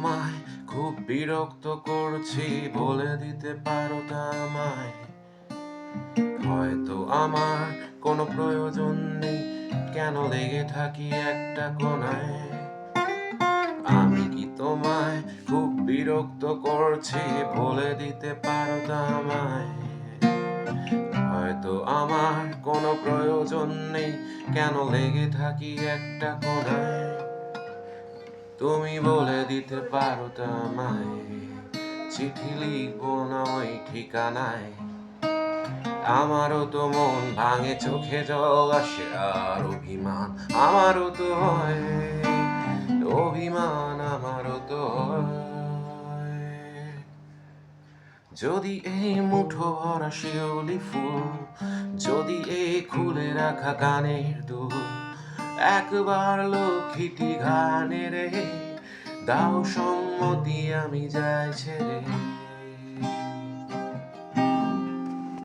তোমায় খুব বিরক্ত করছি, বলে দিতে পারো তা আমায়? হয়তো আমার কোনো প্রয়োজন নেই, কেন লেগে থাকি একটা কোণায়? আমি কি তোমায় খুব বিরক্ত করছি, বলে দিতে পারো তা আমায়? হয়তো আমার কোনো প্রয়োজন নেই, কেন লেগে থাকি একটা কোণায়? তুমি বলে দিতে পারো তা আমায়? চিঠি লিখবো না ওই ঠিকানায়? আমারও তো মন ভাঙে, চোখে জল আসে, আর অভিমান আমারও তো হয়, অভিমান আমারও তো হয়। যদি এই মুঠো ভরা শিউলি ফুল, যদি এই খুলে রাখা গানের দুল একবার লক্ষ্মীটি গানে রে, দাও সম্মতি আমি যাই ছেড়ে।